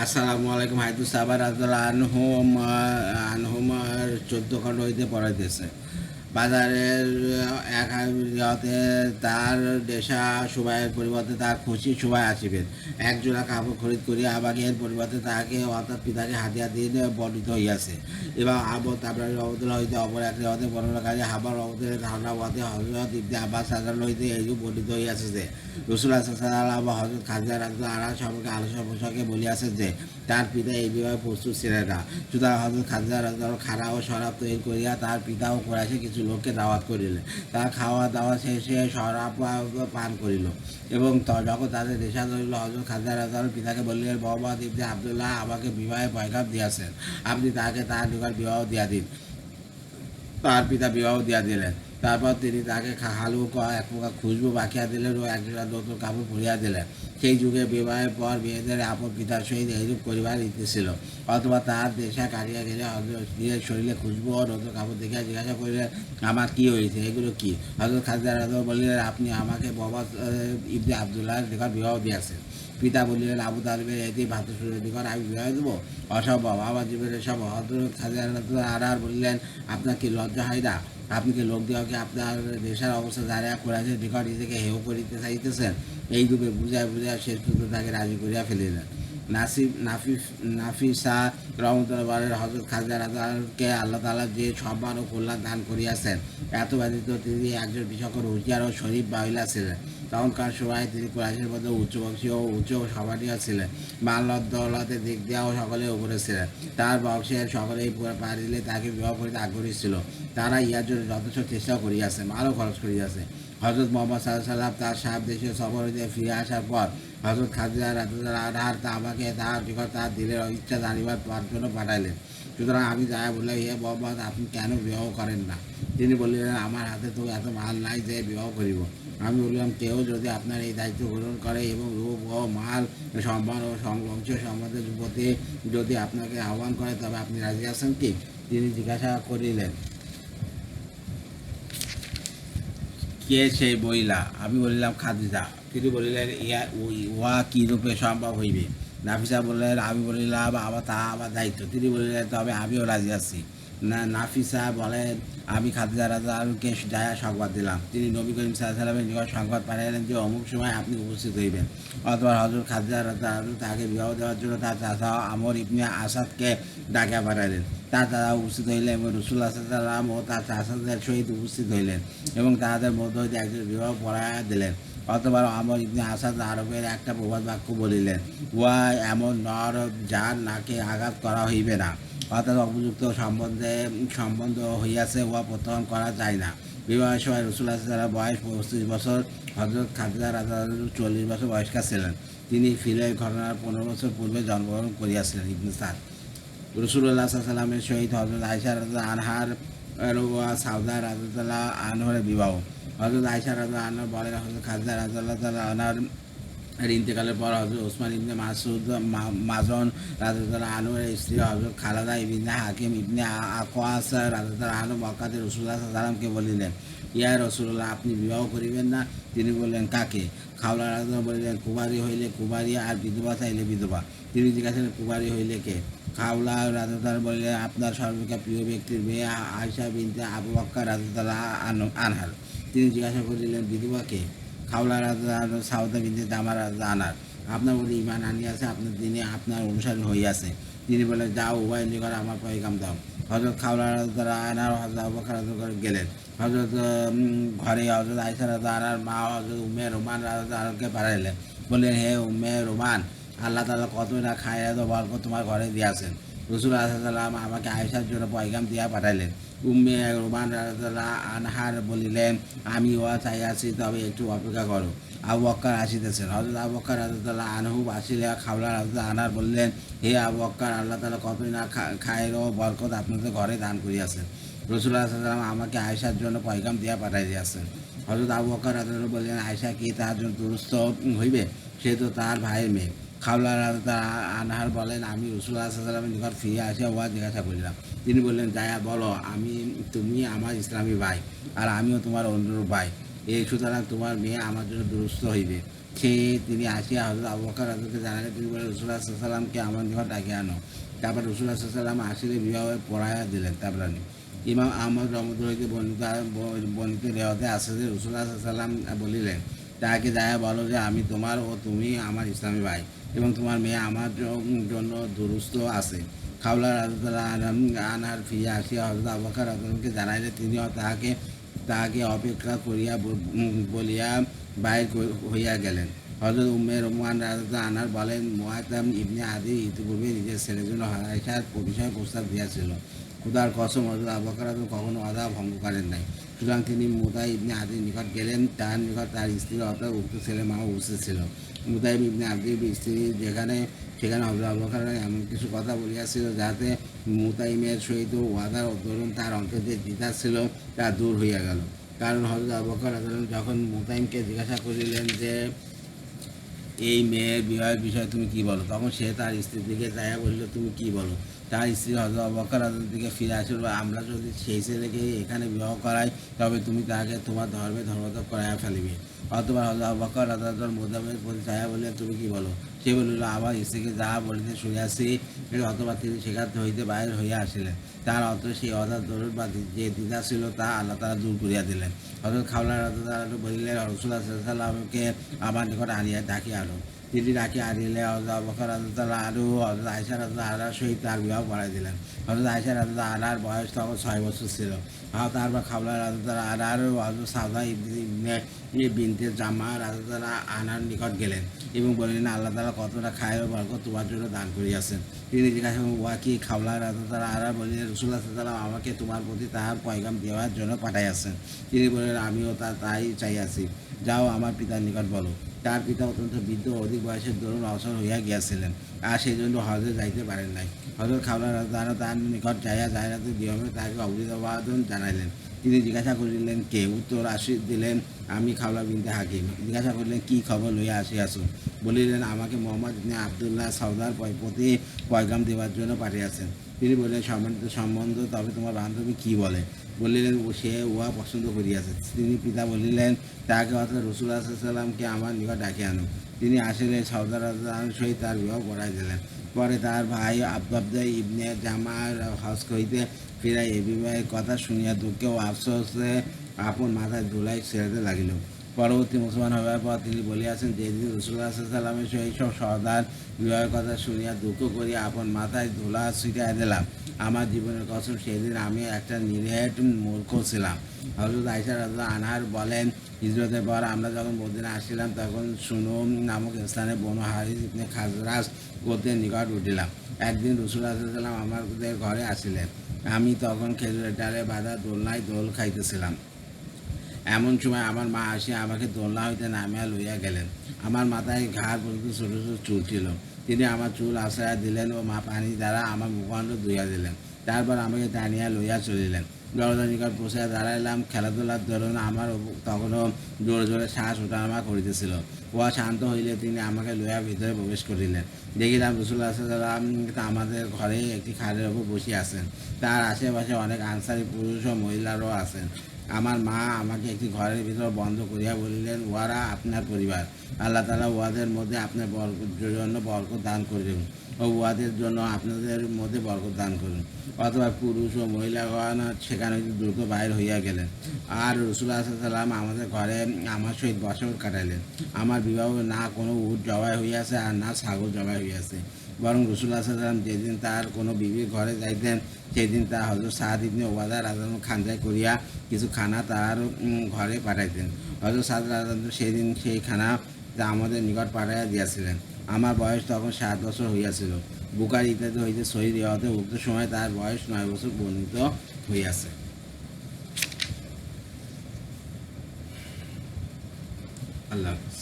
আসসালামু আলাইকুম। হায়দুর সাহাবা রাদিয়াল্লাহু আনহুম 14 খণ্ড হইতে পড়াইতেছে। বাজারের এক ইয়তে তার নেশা সময়ের পরিবর্তে তার খুশি সময় আসিবেন। এক জোড়া কাপড় খরিদ করিয়া আমাকে এর পরিবর্তে তাহাকে অর্থাৎ পিতাকে হাতিয়া দিন বর্ণিত হইয়াছে। এবং আবু তাবরানী রহমতুল্লাহ হইতে অপর এক রিওয়ায়তে বর্ণনাকারী হাবার রহমতের ধারণা মতে হযরত ইবনে আব্বাস রাদিয়াল্লাহু হইতে এইরূপ বর্ণিত হইয়াছে যে রাসূলুল্লাহ সাল্লাল্লাহু আলাইহি হযরত খাদিজা রাদিয়াল্লাহু আনহা সম্পর্কে আলোচনা প্রসঙ্গে বলিয়াছেন যে তার পিতা এই বিবাহে প্রস্তুত ছিলেন না। সুতরাং হযরত খাদিজা রাদিয়াল্লাহু খানা ও শরাব তৈরি করিয়া তার পিতা ও কুরাইশে কিছু লোককে দাওয়াত করিলেন। তারা খাওয়া দাওয়া শেষে শরাব পান করিল এবং যখন তাদের নেশা ধরিল, হযরত খাদিজা রাদিয়াল্লাহু পিতাকে বললেন, মুহাম্মদ ইবনে আব্দুল্লাহ আমাকে বিবাহে পয়গাম দিয়াছেন, আপনি তাহাকে তাহার নিকট বিবাহ দিয়া দিন। তার পিতা বিবাহ দিয়া দিলেন। তারপর তিনি তাকে হালুয়া এক প্রকার খুশবু মাখিয়া দিলেন ও একজোড়া নতুন কাপড় পরিয়া দিলেন। সেই যুগে বিবাহের পর মেয়েদের আপন পিতার সহিত এইরূপ করিবার রীতি ছিল। অথবা তাহার নেশা কাটিয়া গেলে নিজের শরীরে খুশবু ও নতুন কাপড় দেখিয়া জিজ্ঞাসা করিলেন, আমার কি হয়েছে, এগুলো কি? হযরত খাদিজা রাদিয়াল্লাহু বলিলেন, আপনি আমাকে মুহাম্মদ ইবনে আব্দুল্লাহর নিকট বিবাহ দিয়াছেন। পিতা বলিলেন, আবু তালিবের এটি ভাতৃশ্বরের নিকট আমি বিবাহ দেবো? অসম্ভব, আমার জীবনের সব। হযরত খাদিজা রাদিয়াল্লাহু আনহা বলিলেন, আপনার কি লজ্জা হয় না? আপনি কি লোক দেওয়াকে আপনার দেশের অবস্থা জানিয়া কোরআনের নিকট নিজেকে হেয় করিতে চাইতেছেন? এই রূপে বুঝায় শেষ পর্যন্ত তাকে রাজি করিয়া ফেলিলেন। নাফিসা রহমতুল্লাহ বলেন, হযরত খাদিজা রাদিয়াল্লাহুকে আল্লাহ তাআলা যে সম্মান ও কল্যাণ দান করিয়াছেন, এত ব্যতীত তিনি একজন বিচক্ষণ হুঁশিয়ার ও শরীফ মহিলা ছিলেন। তখনকার সময় তিনি কুরাইশের মধ্যে উচ্চবংশী ও উচ্চ সম্মানীয় ছিলেন। মাল দৌলতের দিক দিয়েও সকলে উপরে ছিলেন। তার বংশের সকলেই পারিলে তাকে বিবাহ করিতে আগ্রহী ছিল। তারা ইহার জন্য যথেষ্ট চেষ্টাও করিয়াছে, মালও খরচ করিয়াছে। হযরত মুহাম্মদ সাল্লাল্লাহু আলাইহি ওয়াসাল্লাম তার সাহেব দেশীয় সফর হইতে ফিরে আসার পর হযরত খাদিজা রাদিয়াল্লাহু আনহা আমাকে তাহার নিকট তাহার দিলের ইচ্ছা জানিবার জন্য পাঠাইলেন। সুতরাং আমি যাহা বললাম, হে মুহাম্মদ, আপনি কেন বিবাহ করেন না? তিনি বললেন, আমার হাতে তো এত মাল নাই যে বিবাহ করিব। আমি বললাম, কেউ যদি আপনার এই দায়িত্ব গ্রহণ করে এবং রূপ ও মাল, সম্মান ও বংশীয় সম্বন্ধের প্রতি যদি আপনাকে আহ্বান করে, তবে আপনি রাজি আছেন কি? তিনি জিজ্ঞাসা করিলেন, কে সেই মহিলা? আমি বলিলাম, খাদিজা। তিনি বলিলেন, উহা কি রূপে সম্ভব হইবে? নাফিসা বললেন, আমি বলিলাম, তাহা আমার দায়িত্ব। তিনি বলিলেন, তবে আমিও রাজি আছি। নাফিসা বলেন, আমি খাদিজা রাদিয়াল্লাহুকে যায়া সংবাদ দিলাম। তিনি নবী করিম সাল্লাল্লাহু আলাইহি ওয়াসাল্লামের নিকট সংবাদ পাঠাইলেন যে অমুক সময় আপনি উপস্থিত হইবেন। অথবা হযরত খাদিজা রাদিয়াল্লাহু তাকে বিবাহ দেওয়ার জন্য তার চাচা আমর ইবনে আসাদকে ডাকিয়া পাঠাইলেন। তার চাচা উপস্থিত হইলেন এবং রাসূলুল্লাহ সাল্লাল্লাহু আলাইহি ওয়াসাল্লাম ও তার চাচাদের সহিত উপস্থিত হইলেন এবং তাহাদের মধ্য হইতে একজন বিবাহ পড়াইয়া দিলেন। অতঃপর আমর ইবনে আসাদ আরবের একটা প্রবাদ বাক্য বলিলেন, উহা এমন নর যার নাকে আঘাত করা হইবে না, অর্থাৎ উপযুক্ত সম্বন্ধ হইয়াছে, উহা প্রত্যাখ্যান করা যায় না। বিবাহের সময় রাসূলুল্লাহ সাল্লাল্লাহু আলাইহি ওয়াসাল্লাম বয়স 35 বছর, হযরত খাদিজা রাদিয়াল্লাহু 40 বছর বয়স্কা ছিলেন। তিনি ফিলের ঘটনার 15 বছর পূর্বে জন্মগ্রহণ করিয়াছিলেন। ইবনে সাদ। রাসূলুল্লাহ সাল্লাল্লাহু আলাইহি ওয়াসাল্লামের সহিত হযরত আয়েশা রাদিয়াল্লাহু আনহার ও সাউদা রাদিয়াল্লাহু আনহার বিবাহ। হযরত আয়েশা রাদিয়াল্লাহু আনহা বলেন, হযরত খাদিজা রাদিয়াল্লাহু আনহার ইন্তেকালের পর হযরত ওসমান ইবনে মাযুন রাদিয়াল্লাহু আনহুর স্ত্রী হযরত খালাদা ইবনে হাকিম ইবনে আকওয়াস রাদিয়াল্লাহু আনহু মক্কাতে রাসূলুল্লাহ সাল্লাল্লাহু আলাইহি ওয়াসাল্লামকে বলিলেন, ইয়া রাসূলুল্লাহ, আপনি বিবাহ করিবেন না? তিনি বললেন, কাকে? খাওলা রাদিয়াল্লাহু বলিলেন, কুমারী হইলে কুমারী, আর বিধবা চাইলে বিধবা। তিনি জিজ্ঞাসা করলেন, কুমারী হইলে কে? খাওলা রাদিয়াল্লাহু বললেন, আপনার সর্বাপেক্ষা প্রিয় ব্যক্তির মেয়ে আয়েশা বিনতে আবু বকর রাদিয়াল্লাহু আনহার। তিনি জিজ্ঞাসা করিলেন, বিধবা কে? খাওলা রাদিয়াল্লাহু সাউদা বিনতে জামা রাদিয়াল্লাহু আনহার। আপনার প্রতি ঈমান আনিয়াছে, আপনার দিনে আপনার অনুসারী হইয়াছে। তিনি বললেন, যাও, উভয়ের নিকট আমার পয়গাম দাও। হযরত খাওলা রাদিয়াল্লাহু আনহা হযরত আবু বকর রাদিয়াল্লাহু গেলেন। হযরত ঘরে হযরত আয়েশা রাদিয়াল্লাহু আনহার মা হযরত উম্মে রোমান রাদিয়াল্লাহু আনহাকে পাঠাইলেন। বললেন, হে উম্মে রোমান, আল্লাহ তাআলা কত না খায়রাত ও বরকত তোমার ঘরে দিয়াছেন। রাসূলুল্লাহ সাল্লাল্লাহু আলাইহি ওয়াসাল্লাম আমাকে আয়েশার জন্য পয়গাম দিয়া পাঠাইলেন। উম্মে রোমান রাদিয়াল্লাহু আনহার বলিলেন, আমি উহা চাইয়াছি, তবে একটু অপেক্ষা করো, আবু বকর আসিতেছেন। হযরত আবু বকর রাদিয়াল্লাহু আনহু আসিলে খাওলা রাদিয়াল্লাহু আনহা বললেন, হে আবু বকর, আল্লাহ তাআলা কতই না খায়ের ও বরকত আপনাদের ঘরে দান করিয়াছেন। রাসূলুল্লাহ সাল্লাল্লাহু আলাইহি ওয়াসাল্লাম আমাকে আয়েশার জন্য পয়গাম দিয়া পাঠাই দিয়াছেন। হযরত আবু বকর রাদিয়াল্লাহু বললেন, আয়েশা কি তাহার জন্য দুরুস্ত হইবে? সে তো তাহার ভাইয়ের মেয়ে। খাওলা রাদিয়াল্লাহু আনহার বলেন, আমি রাসূলুল্লাহ সাল্লাল্লাহু আলাইহি ওয়াসাল্লামের নিকট ফিরে আসিয়া উহা জিজ্ঞাসা করিলাম। তিনি বললেন, যায়া বলো, তুমি আমার ইসলামী ভাই, আর আমিও তোমার অনুরূপ ভাই। এই সুতরাং তোমার মেয়ে আমার জন্য দুরুস্ত হইবে। তিনি আসিয়া হযরত আবু বকর রাদিয়াল্লাহু জানালেন, তিনি বলেন, রাসূলুল্লাহ সাল্লাল্লাহু আলাইহি ওয়াসাল্লামকে আমার নিকট ডাকিয়ে আনো। তারপর রাসূলুল্লাহ সাল্লাল্লাহু আলাইহি ওয়াসাল্লাম আসিলে বিবাহে পড়াইয়া দিলেন। তাবরানী। ইমাম আহমদ রহমতুল্লাহ হইতে বর্ণিত রেওয়াতে আছে যে রাসূলুল্লাহ সাল্লাল্লাহু আলাইহি ওয়াসাল্লাম বলিলেন, তাহাকে যাইয়া বলো যে আমি তোমার ও তুমি আমার ইসলামী ভাই, এবং তোমার মেয়ে আমার জন্য দুরুস্ত আছে। খাওলা রাদিয়াল্লাহু আনহার ফিরে আসিয়া হযরত আবু বকর রাদিয়াল্লাহু জানাইলে, তিনিও তাহাকে অপেক্ষা করিয়া বলিয়া বাইর হইয়া গেলেন। হযরত উম্মে রোমান রাদিয়াল্লাহু আনহা বলেন, মুআতাম ইবনে আদি ইতিপূর্বে নিজের ছেলের জন্য আয়েশার বিষয়ে প্রস্তাব দিয়াছিল। খুদার কসম, হযরত আবু বকর কখনো ওয়াদা ভঙ্গ করেন নাই। সুতরাং তিনি মুতা ইবনে আদির নিকট গেলেন। তার নিকট তার স্ত্রী অর্থাৎ উক্ত ছেলে মা উপস্থিত ছিল। মুতাইব ইবনে আদির স্ত্রী সেখানে হযরত আবু বকর এমন কিছু কথা বলিয়াছিল, যাতে মুতাইমের সহিত ওয়াদার দরুন তার অন্তর যে দ্বিধা ছিল তা দূর হইয়া গেল। কারণ হযরত আবু বকর যখন মুতাইমকে জিজ্ঞাসা করিলেন যে এই মেয়ের বিবাহের বিষয়ে তুমি কি বলো, তখন সে তার স্ত্রীর দিকে চাইয়া বলল, তুমি কি বলো। তার স্ত্রী হযরত আবু বকর দিকে ফিরে আসিল, আমরা যদি সেই ছেলেকে এখানে বিবাহ করাই, তবে তুমি তাহাকে তোমার ধর্মে ধর্মান্তর করাইয়া ফেলিবে। অথবা হযরত আবু বকর মোতাবের প্রতি চাইয়া বললেন, তুমি কি বলো। সে বলিল, আমার স্ত্রীকে যাহা বলিতে শুনিয়াছি। অথবা তিনি সেখান হইতে বাহির হইয়া আসিলেন। তার অর্থ সেই অর্থাৎ দরুদ বা যে দ্বিধা ছিল তা আল্লাহ তাআলা দূর করিয়া দিলেন। হযরত খাওলা রাদিয়াল্লাহু বলিলেন, রাসূলুল্লাহ সাল্লাল্লাহু আলাইহি ওয়াসাল্লামকে আমার নিকট আনিয়া ডাকিয়া আনো। তিনি ডাকিয়া আনিলে হযরত আবু বকর রাদিয়াল্লাহু হযরত আয়েশা রাদিয়াল্লাহু আনহার সহিত তার বিবাহ করাই দিলেন। হযরত আয়েশা রাদিয়াল্লাহু আনহার বয়স তখন 6 বছর ছিল। তারপর খাওলা রাদিয়াল্লাহু আনহার হযরত সাউদা বিনতে জামা রাদিয়াল্লাহু আনহার নিকট গেলেন এবং বললেন, আল্লাহ তাআলা কতটা খায়ের ও বরকত তোমার জন্য দান করিয়াছেন। তিনি জিজ্ঞাসা করলেন, ওয়া কি। খাওলা রাদিয়াল্লাহু আনহা বললেন, রাসূলুল্লাহ সাল্লাল্লাহু আলাইহি ওয়াসাল্লাম আমাকে তোমার প্রতি তাহার পয়গাম দেওয়ার জন্য পাঠাইয়াছেন। তিনি বললেন, আমিও তাই চাইয়াছি। যাও আমার পিতার নিকট বলো। তার পিতা অত্যন্ত বৃদ্ধ ও অধিক বয়সের দরুন অবসর হইয়া গিয়াছিলেন, আর সেই জন্য হজে যাইতে পারেন নাই। হযরত খাওলা রাদিয়াল্লাহু তার নিকট যাইয়া জায়রাতের নিয়মে তাহাকে অভিবাদন জানাইলেন। তিনি জিজ্ঞাসা করিলেন, কে। উত্তর দিলেন, আমি খাওলা বিনতে হাকিম। জিজ্ঞাসা করিলেন, কি খবর লইয়া আসিয়াছ। বলিলেন, আমাকে মুহাম্মদ ইবনে আবদুল্লাহ সাউদার প্রতি পয়গাম দেওয়ার জন্য পাঠিয়েছেন। তিনি বললেন, সম্বন্ধ তবে তোমার বান্ধবী কি বলে। বলিলেন, সে উহা পছন্দ করিয়াছে। তিনি পিতা বলিলেন, তাহাকে অর্থাৎ রাসূলুল্লাহ সাল্লাল্লাহু আলাইহি ওয়াসাল্লামকে আমার নিকট ডাকিয়া আনো। তিনি আসিলে সাউদা রাদিয়াল্লাহু সহিত তার বিবাহ করাই দিলেন। পরে তার ভাই আব্দুল্লাহ ইবনে জামার হজ হইতে ফিরাই এই বিবাহের কথা শুনিয়া দুঃখে ও আফসোসে আপন মাথায় ধুলাই ছেড়েতে লাগিল। পরবর্তী মুসলমান হওয়ার পর তিনি বলিয়াছেন, যেদিন রাসূলুল্লাহ সাল্লাল্লাহু আলাইহি ওয়াসাল্লামের সহিত সহদার বিবাহের কথা শুনিয়া দুঃখ করিয়া আপন মাথায় ধুলা ছিটাইয়া দিলাম, আমার জীবনের কসম সেদিন আমি একটা নিরেট মূর্খ ছিলাম। হযরত আয়েশা রাদিয়াল্লাহু আনহা বলেন, হিজরতের পর আমরা যখন মদিনা আসছিলাম, তখন সুনুম নামক স্থানে বনু হারিস ইবনে খাজরাজ গোত্রের নিকট উঠিলাম। একদিন রাসূলুল্লাহ সাল্লাল্লাহু আলাইহি ওয়াসাল্লাম আমাদের ঘরে আসিলেন। আমি তখন খেজুরের ডালে বাঁধা দোলনায় দোল খাইতেছিলাম। এমন সময় আমার মা আসিয়া আমাকে দোলনা হইতে নামিয়া লইয়া গেলেন। আমার মাথায় ঘাড় পর্যন্ত ছোট ছোট চুল ছিল। তিনি আমার চুল আশ্রয়া দিলেন ও মা পানি দ্বারা আমার মুখমণ্ডল ধুইয়া দিলেন। তারপর আমাকে টানিয়া লইয়া চলিলেন। দরজার নিকট বসিয়া দাঁড়াইলাম। খেলাধুলার দরুন আমার তখনও জোরে জোরে শ্বাস ওঠানামা করিতেছিল। উহা শান্ত হইলে তিনি আমাকে লইয়া ভিতরে প্রবেশ করিলেন। দেখিলাম রাসূলুল্লাহ সাল্লাল্লাহু আলাইহি ওয়াসাল্লাম আমাদের ঘরে একটি খাটের উপর বসিয়া আছেন। তার আশেপাশে অনেক আনসারী পুরুষ ও মহিলারাও আছেন। আমার মা আমাকে একটি ঘরের ভিতর বন্ধ করিয়া বলিলেন, উহারা আপনার পরিবার। আল্লাহ তাআলা উহাদের মধ্যে আপনার জন্য বরকত দান করুন ও উহাদের জন্য আপনাদের মধ্যে বরকত দান করুন। অথবা পুরুষ ও মহিলাগণ সেখানে দ্রুত বাইর হইয়া গেলেন। আর রাসূলুল্লাহ সাল্লাল্লাহু আলাইহি ওয়াসাল্লাম আমাদের ঘরে আমার সহিত বছর কাটাইলেন। আমার বিবাহ না কোনো উট জবাই হইয়াছে আর না ছাগল জবাই হইয়াছে, বরং রাসূলুল্লাহ সাল্লাল্লাহু আলাইহি ওয়াসাল্লাম যেদিন তার কোনো বিবির ঘরে যাইতেন, সেদিন তা হযরত সাদ ইবনে উবাদা রাদিয়াল্লাহু খানজাই করিয়া কিছু খানা তার ঘরে পাঠাইতেন। হযরত সাদ রাদিয়াল্লাহু সেদিন সেই খানা আমাদের নিকট পাঠাইয়া দিয়াছিলেন। আমার বয়স তখন 7 বছর হইয়াছিল। বুখারী ইত্যাদি হইতে সহিহ রিওয়ায়াতে উক্ত সময় তার বয়স 9 বছর বর্ণিত হইয়াছে। আল্লাহ হাফেজ।